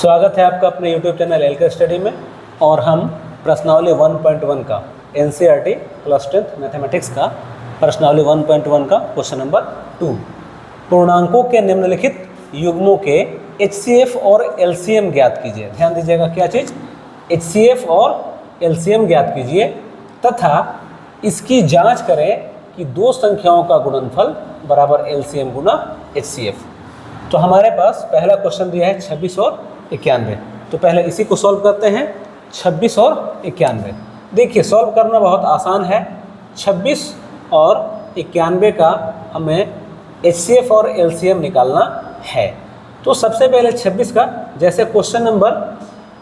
स्वागत है आपका अपने YouTube चैनल एलके स्टडी में। और हम प्रश्नावली 1.1 का NCERT क्लास 10 मैथमेटिक्स का प्रश्नावली 1.1 का क्वेश्चन नंबर 2 पूर्णांकों के निम्नलिखित युग्मों के HCF और LCM ज्ञात कीजिए। ध्यान दीजिएगा, क्या चीज़? HCF और LCM ज्ञात कीजिए तथा इसकी जांच करें कि दो संख्याओं का गुणनफल बराबर LCM गुना HCF। तो हमारे पास पहला क्वेश्चन दिया है 26 और 91। तो पहले इसी को सॉल्व करते हैं। 26 और 91, देखिए सॉल्व करना बहुत आसान है। 26 और 91 का हमें HCF और LCM निकालना है। तो सबसे पहले 26 का, जैसे क्वेश्चन नंबर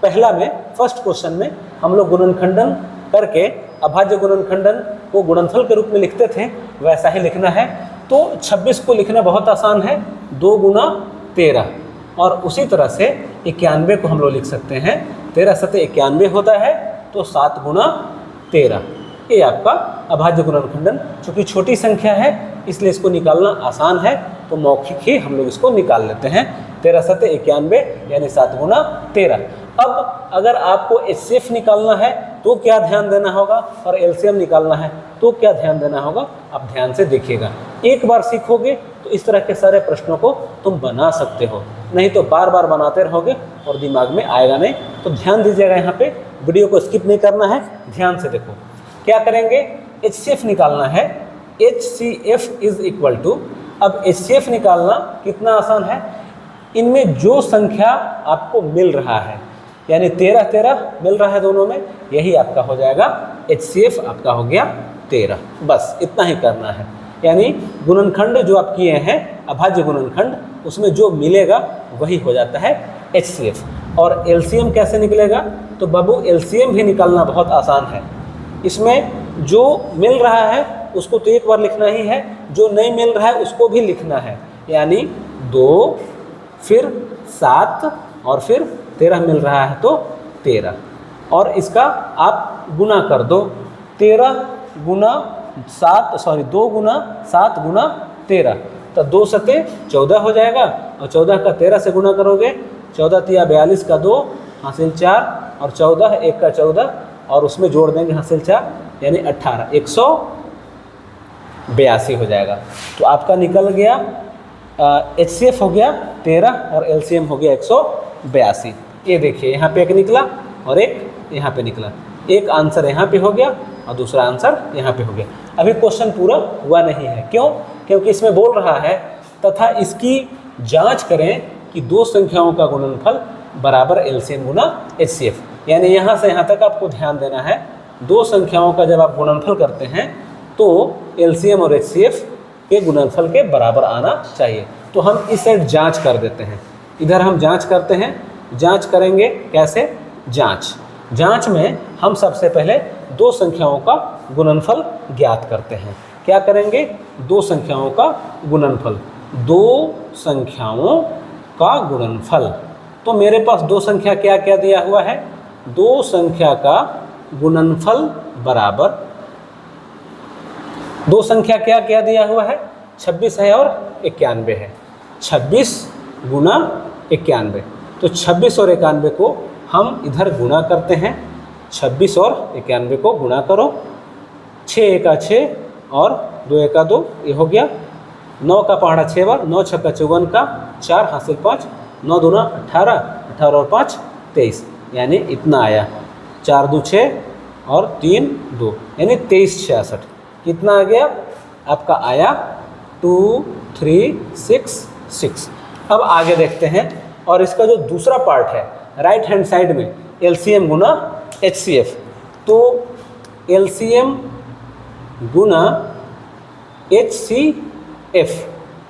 पहला में, फर्स्ट क्वेश्चन में हम लोग गुणनखंडन करके अभाज्य गुणनखंडन को गुणनफल के रूप में लिखते थे, वैसा ही लिखना है। तो 26 को लिखना बहुत आसान है, 2 गुना 13। और उसी तरह से 91 को हम लोग लिख सकते हैं, 13 सते 91 होता है, तो 7 गुना 13। ये आपका अभाज्य गुणनखंडन। चूँकि छोटी संख्या है इसलिए इसको निकालना आसान है, तो मौखिक ही हम लोग इसको निकाल लेते हैं। 13 सते 91 यानी 7 गुना 13। अब अगर आपको HCF निकालना है तो क्या ध्यान देना होगा, और LCM निकालना है तो क्या ध्यान देना होगा, आप ध्यान से देखिएगा। एक बार सीखोगे तो इस तरह के सारे प्रश्नों को तुम बना सकते हो, नहीं तो बार बार बनाते रहोगे और दिमाग में आएगा नहीं। तो ध्यान दीजिएगा, यहाँ पे वीडियो को स्किप नहीं करना है, ध्यान से देखो। क्या करेंगे? HCF निकालना है। HCF इज इक्वल टू, अब HCF निकालना कितना आसान है, इनमें जो संख्या आपको मिल रहा है, यानी 13 मिल रहा है दोनों में, यही आपका हो जाएगा HCF। आपका हो गया 13। बस इतना ही करना है। यानी गुणनखंड जो आप किए हैं, अभाज्य गुणनखंड, उसमें जो मिलेगा वही हो जाता है HCF। और LCM कैसे निकलेगा? तो बाबू LCM भी निकालना बहुत आसान है। इसमें जो मिल रहा है उसको तो एक बार लिखना ही है, जो नहीं मिल रहा है उसको भी लिखना है। यानी 2, फिर 7 और फिर 13 मिल रहा है तो 13, और इसका आप गुना कर दो। 13 गुना 2 गुना 7 गुना 13, तो 2 सते 14 हो जाएगा। और 14 का 13 से गुना करोगे, 14 तिया 42 का 2 हासिल 4, और 14 1 का 14, और उसमें जोड़ देंगे हासिल 4 यानी 18, 182 हो जाएगा। तो आपका निकल गया HCF हो गया 13 और LCM हो गया 182। ये देखिए, यहाँ पे एक निकला और एक यहाँ पे निकला। एक आंसर यहाँ पे हो गया और दूसरा आंसर यहाँ पे हो गया। अभी क्वेश्चन पूरा हुआ नहीं है, क्यों? क्योंकि इसमें बोल रहा है तथा इसकी जांच करें कि दो संख्याओं का गुणनफल बराबर LCM गुना HCF। यानी यहाँ से यहाँ तक आपको ध्यान देना है। दो संख्याओं का जब आप गुणनफल करते हैं तो LCM और HCF के गुणनफल के बराबर आना चाहिए। तो हम इस साइड जांच कर देते हैं, इधर हम जांच करते हैं। जांच करेंगे कैसे? जांच में हम सबसे पहले दो संख्याओं का गुणनफल ज्ञात करते हैं। क्या करेंगे? दो संख्याओं का गुणनफल। दो संख्याओं का गुणनफल, तो मेरे पास दो संख्या क्या क्या दिया हुआ है? दो संख्या का गुणनफल बराबर, दो संख्या क्या क्या दिया हुआ है? 26 है और 91 है। 26 गुना 91, तो 26 और 91 को हम इधर गुणा करते हैं। 26 और 91 को गुणा करो, 6 एका 6 और 2 एका 2, ये हो गया। 9 का पहाड़ा 6 बार, 9 छक्का 54 का 4 हासिल 5, 9 दूना 18, 18 और 5 23, यानी इतना आया। 4 2 6 और 3 2, यानी 23 66। कितना आ गया? आपका आया 2 3 6 6। अब आगे देखते हैं, और इसका जो दूसरा पार्ट है राइट हैंड साइड में, LCM गुना HCF। तो LCM गुना HCF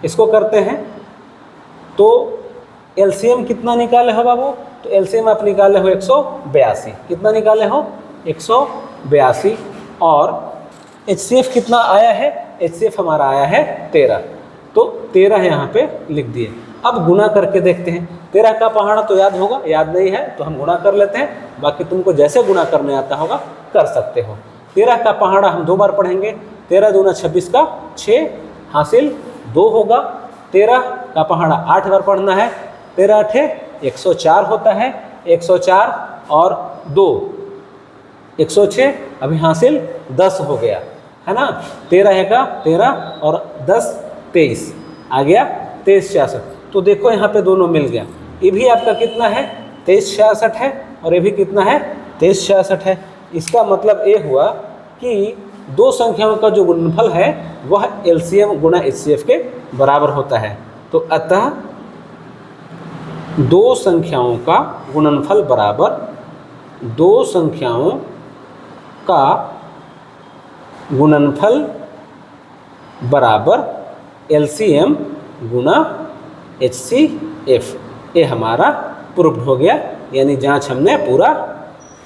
इसको करते हैं। तो LCM कितना निकाले हो बाबू? तो LCM आप निकाले हो 182। कितना निकाले हो? 182। और HCF कितना आया है? HCF हमारा आया है 13, तो 13 यहाँ पे लिख दिए। अब गुना करके देखते हैं। 13 का पहाड़ा तो याद होगा, याद नहीं है तो हम गुना कर लेते हैं। बाकी तुमको जैसे गुना करने आता होगा कर सकते हो। 13 का पहाड़ा हम 2 बार पढ़ेंगे। 13 दूना 26 का 6 हासिल 2 होगा। 13 का पहाड़ा 8 बार पढ़ना है। 13 8 104 होता है, 104 और 2 106, अभी हासिल 10 हो गया है ना। 13 है का 13 और 10 23, आ गया 2366। तो देखो यहाँ पे दोनों मिल गया, ये भी आपका कितना है 2366 है और ये भी कितना है 2366 है। इसका मतलब ये हुआ कि दो संख्याओं का जो गुणनफल है वह एलसीएम गुणा एचसीएफ के बराबर होता है। तो अतः दो संख्याओं का गुणनफल बराबर दो संख्याओं का गुणनफल बराबर एलसीएम गुणा एचसीएफ। ये हमारा प्रूव्ड हो गया, यानी जांच हमने पूरा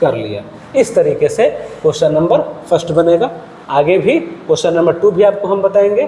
कर लिया। इस तरीके से क्वेश्चन नंबर फर्स्ट बनेगा। आगे भी क्वेश्चन नंबर 2 भी आपको हम बताएंगे।